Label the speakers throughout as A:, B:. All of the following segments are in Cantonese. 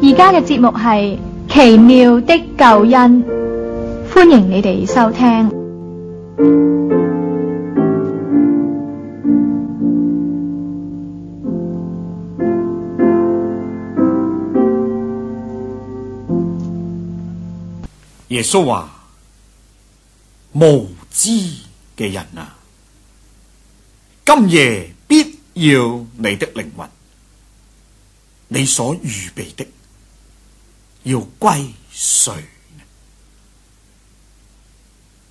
A: 而家嘅節目係奇妙的救恩，歡迎你哋收聽。
B: 耶穌話：無知嘅人啊，今夜必要你的靈魂，你所預備的要歸誰呢？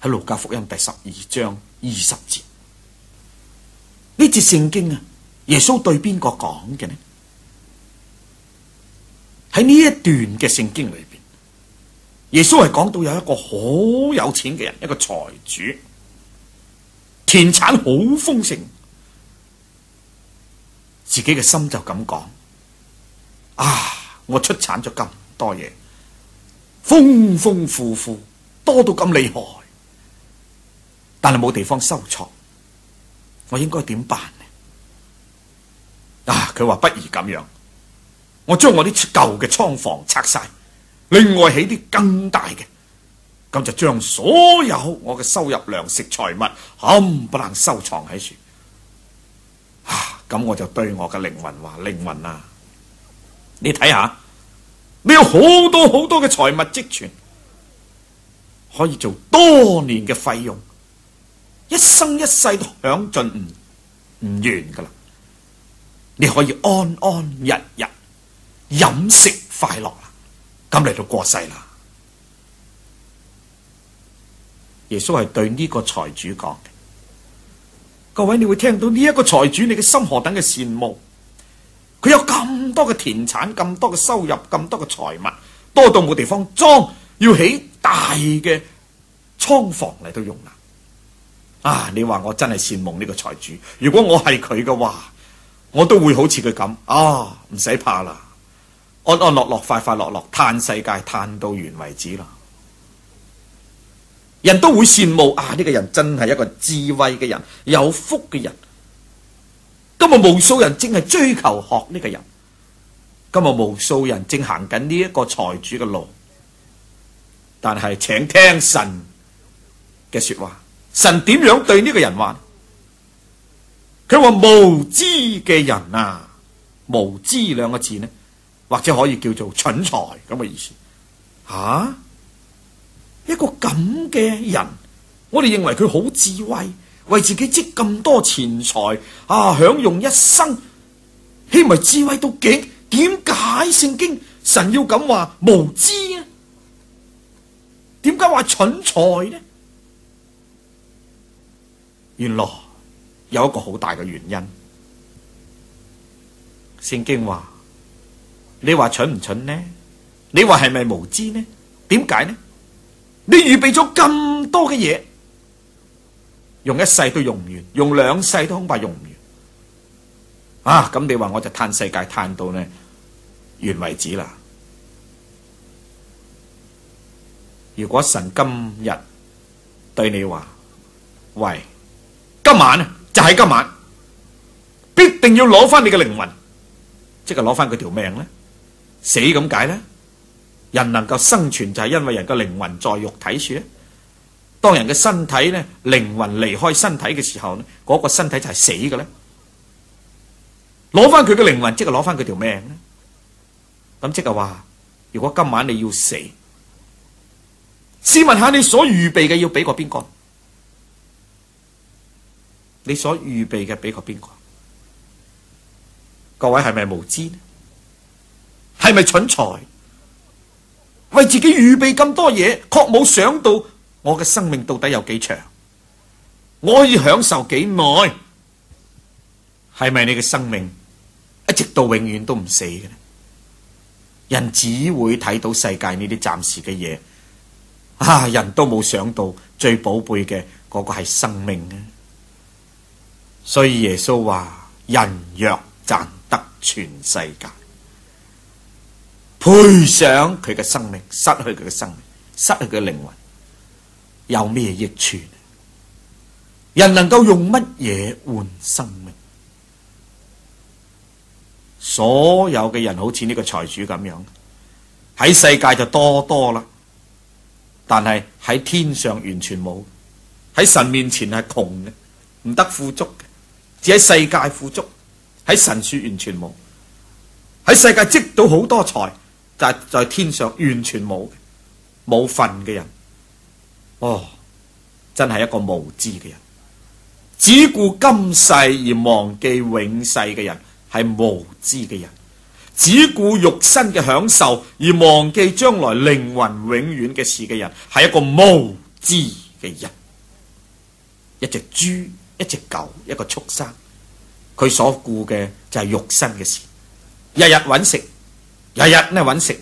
B: 喺路加福音第12章20節，呢節聖經啊，耶穌對邊個講嘅呢？喺呢一段嘅聖經裏邊，耶穌係講到有一個好有錢嘅人，一個財主，田產好豐盛，自己嘅心就咁講：啊，我出產咗咁多嘢，豐豐富富，多到咁厲害，但係冇地方收藏，我應該點辦呢？啊，佢話不如咁樣，我將我啲舊嘅倉房拆晒，另外起啲更大嘅，咁就將所有我嘅收入糧食財物冚唪唥收藏喺處。咁我就對我嘅靈魂話：靈魂啊，你睇下，你有好多好多嘅財物積存，可以做多年嘅費用，一生一世都享盡唔完噶啦。你可以安安逸逸飲食快樂啦，咁嚟到過世啦。耶穌係對呢個財主講嘅。各位，你會聽到呢一個財主，你嘅心何等嘅羨慕？佢有咁多嘅田產，咁多嘅收入，咁多嘅財物，多到冇地方裝，要起大嘅倉房嚟到用啦。啊，你話我真係羨慕呢個財主。如果我係佢嘅話，我都會好似佢咁啊，唔使怕啦，安安樂樂，快快樂樂，嘆世界嘆到完為止啦。人都會羨慕啊！呢個人真係一個智慧嘅人，有福嘅人。今日無數人正係追求學呢個人，今日無數人正行緊呢一個財主嘅路。但係請聽神嘅說話，神點樣對呢個人話？佢話無知嘅人啊，無知兩個字呢，或者可以叫做蠢材咁嘅意思。吓？一個咁嘅人，我哋認為佢好智慧，為自己積咁多錢財啊，享用一生，豈唔係智慧到極？點解聖經神要咁話無知啊？點解話蠢材呢？原來有一個好大嘅原因。聖經話：你話蠢唔蠢呢？你話係咪無知呢？點解呢？你預備咗咁多嘅嘢，用一世都用唔完，用兩世都恐怕用唔完。啊，咁你話我就嘆世界嘆到呢完為止啦。如果神今日對你話：喂，今晚啊，就係今晚，必定要攞翻你嘅靈魂，即係攞翻佢條命咧，死咁解咧。人能夠生存就係因為人嘅靈魂在肉體處咧。當人嘅身體咧，靈魂離開身體嘅時候咧，嗰個身體就係死嘅咧。攞翻佢嘅靈魂，即係攞翻佢條命咧。咁即係話，如果今晚你要死，試問下你所預備嘅要俾個邊個？你所預備嘅俾個邊個？各位係咪無知呢？係咪蠢材？為自己預備咁多嘢，確冇想到我嘅生命到底有幾長，我可以享受幾耐？係咪你嘅生命一直到永遠都唔死嘅呢？人只會睇到世界呢啲暫時嘅嘢，啊！人都冇想到最寶貝嘅嗰個係生命啊！所以耶穌話：人若賺得全世界，賠上佢嘅生命，失去佢嘅生命，失去佢嘅靈魂，有咩益處？人能夠用乜嘢換生命？所有嘅人好似呢個財主咁樣，喺世界就多啦，但係喺天上完全冇。喺神面前係窮嘅，唔得富足嘅，只喺世界富足，喺神處完全冇。喺世界積到好多財，但係在天上完全冇份嘅人。哦，真係一個無知嘅人，只顧今世而忘記永世嘅人係無知嘅人，只顧肉身嘅享受而忘記將來靈魂永遠嘅事嘅人係一個無知嘅人。一隻豬，一隻狗，一個畜生，佢所顧嘅就係肉身嘅事，日日揾食，日日呢揾食。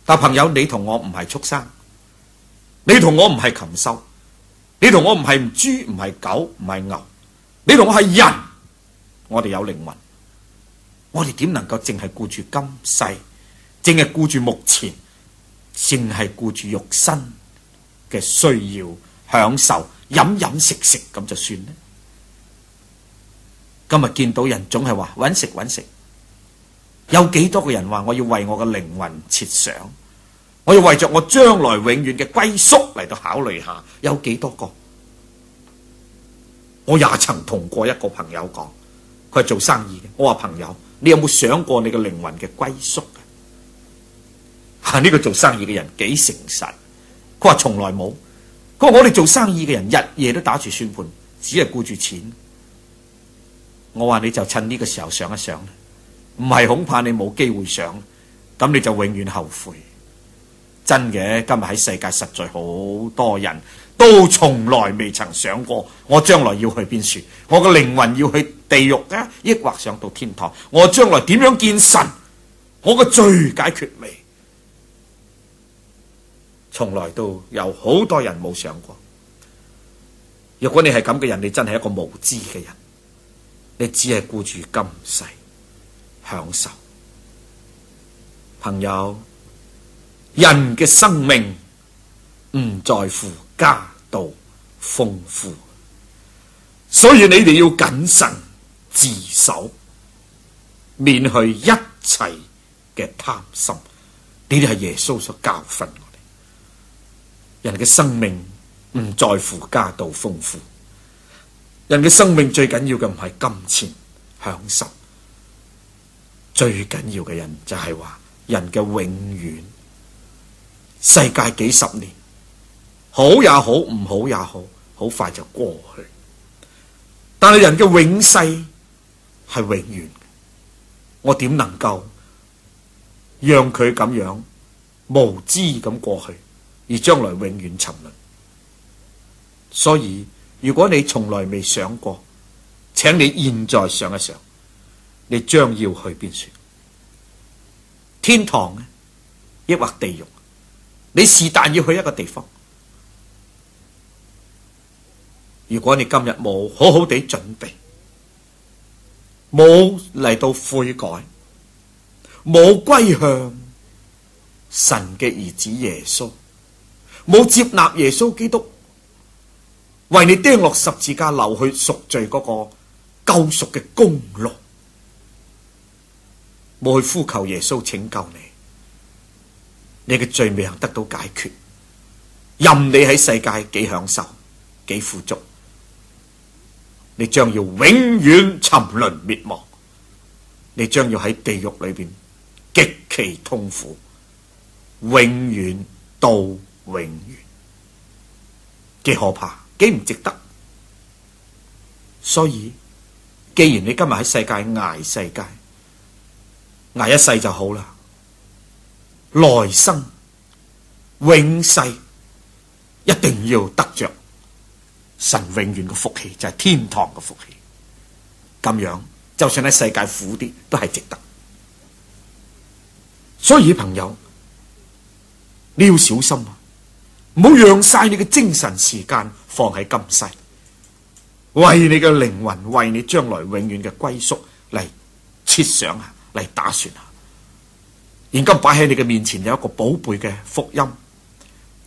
B: 但朋友，你同我唔係畜生，你同我唔係禽獸，你同我唔係豬，唔係狗，唔係牛，你同我係人，我哋有靈魂，我哋點能夠淨係顧住今世，淨係顧住目前，淨係顧住肉身嘅需要享受，飲飲食食咁就算呢？今日見到人總係話揾食揾食，有幾多個人話我要為我嘅靈魂設想，我要為着我將來永遠嘅歸宿嚟到考慮下，有幾多個？我也曾同過一個朋友講，佢係做生意嘅，我話朋友，你有冇想過你嘅靈魂嘅歸宿啊？呢個做生意嘅人幾誠實，佢話從來冇。佢話我哋做生意嘅人日夜都打住算盤，只係顧住錢。我話你就趁呢個時候想一想，唔係恐怕你冇機會想，咁你就永遠後悔。真嘅，今日喺世界實在好多人都從來未曾想過，我將來要去邊處，我嘅靈魂要去地獄啊，抑或上到天堂？我將來點樣見神？我嘅罪解決未？從來都有好多人冇想過。如果你係咁嘅人，你真係一個無知嘅人，你只係顧住今世享受。朋友，人嘅生命唔在乎家道豐富，所以你哋要謹慎自守，免去一切嘅貪心。呢啲係耶穌所教訓我哋。人嘅生命唔在乎家道豐富，人嘅生命最緊要嘅唔係金錢享受，最緊要嘅人就係話人嘅永遠。世界幾十年，好也好，唔好也好，好快就過去。但係人嘅永世係永遠，我點能夠讓佢咁樣無知咁過去，而將來永遠沉淪？所以如果你從來未想過，請你現在想一想，你將要去邊處？天堂呢，抑或地獄？你是但要去一個地方。如果你今日冇好好地準備，冇嚟到悔改，冇歸向神嘅兒子耶穌，冇接納耶穌基督為你釘落十字架流去贖罪嗰個救贖嘅功勞，冇去呼求耶穌拯救你，你嘅罪未能得到解決，任你喺世界幾享受幾富足，你將要永遠沉淪滅亡，你將要喺地獄裏邊極其痛苦，永遠到永遠，幾可怕，幾唔值得。所以既然你今日喺世界捱世界，捱一世就好啦，來生永世一定要得着神永遠嘅福氣，就係天堂嘅福氣。咁樣就算喺世界苦啲都係值得。所以朋友，你要小心啊，唔好讓晒你嘅精神時間放喺今世，為你嘅靈魂，為你將來永遠嘅歸宿嚟設想下，嚟打算下。現今擺喺你嘅面前有一個寶貝嘅福音，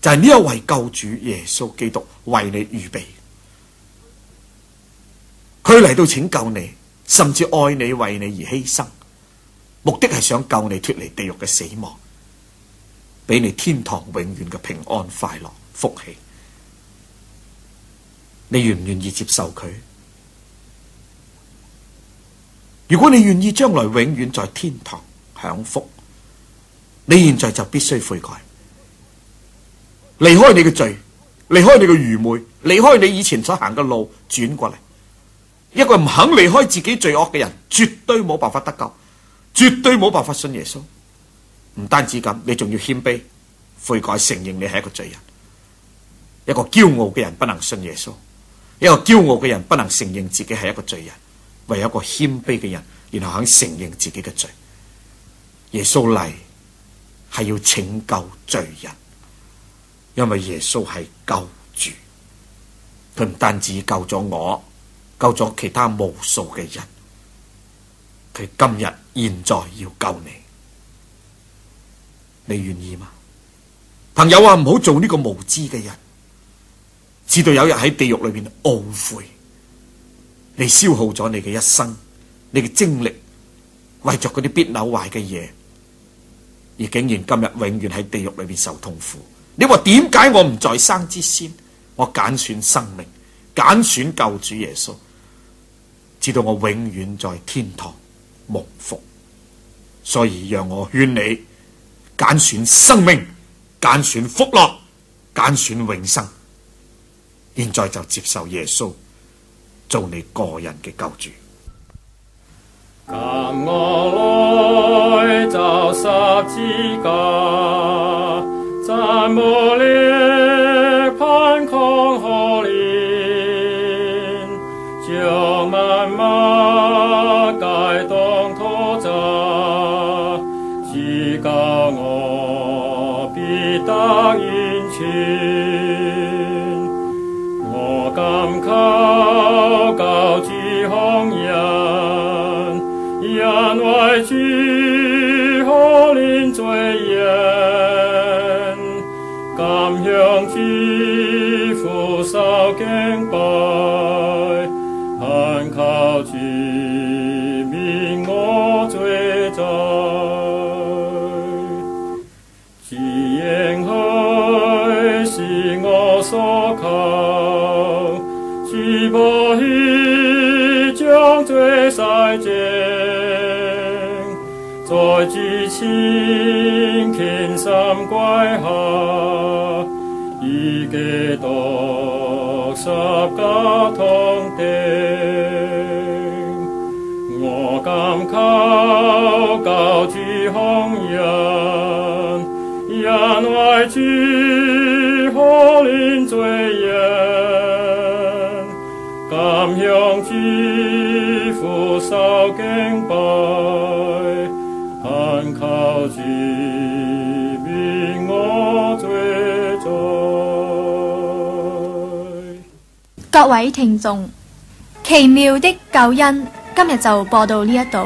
B: 就係呢一位救主耶穌基督為你預備，佢嚟到拯救你，甚至愛你，為你而犧牲。目的係想救你脫離地獄嘅死亡，俾你天堂永遠嘅平安快樂福氣。你願唔願意接受佢？如果你願意將來永遠在天堂享福，你現在就必須悔改，離開你嘅罪，離開你嘅愚昧，離開你以前所行嘅路，轉過嚟。一個唔肯離開自己罪惡嘅人，絕對冇辦法得救，絕對冇辦法信耶穌。唔單止咁，你仲要謙卑悔改，承認你係一個罪人。一個驕傲嘅人不能信耶穌，一個驕傲嘅人不能承認自己係一個罪人。唯有一個謙卑嘅人，然後肯承認自己嘅罪。耶穌嚟係要拯救罪人，因為耶穌係救主，佢唔單止救咗我，救咗其他無數嘅人，佢今日現在要救你，你願意嗎？朋友啊，唔好做呢個無知嘅人，直到有日喺地獄裏邊懊悔，你消耗咗你嘅一生，你嘅精力，為着嗰啲必朽壞嘅嘢，而竟然今日永遠喺地獄裏邊受痛苦。你話點解我唔在生之先，我揀選生命，揀選救主耶穌，直到我永遠在天堂蒙福？所以讓我勸你揀選生命，揀選福樂，揀選永生。現在就接受耶穌做你個人嘅救主。
C: 今我來就十字架，怎無力攀抗可憐，將萬物皆當屠責，只教我必得完全。我甘求救主康人，因為主可憐罪人，甘向主父受敬拜，懇求主免我罪罪。主應許是我所求，主保險將罪洗淨，在主前虔心跪下，以基督十架同釘。我甘求救主康人，因為主可憐罪人，甘向主父受敬拜，懇求主免我罪罪。
A: 各位聽眾，奇妙的救恩今日就播到呢一度。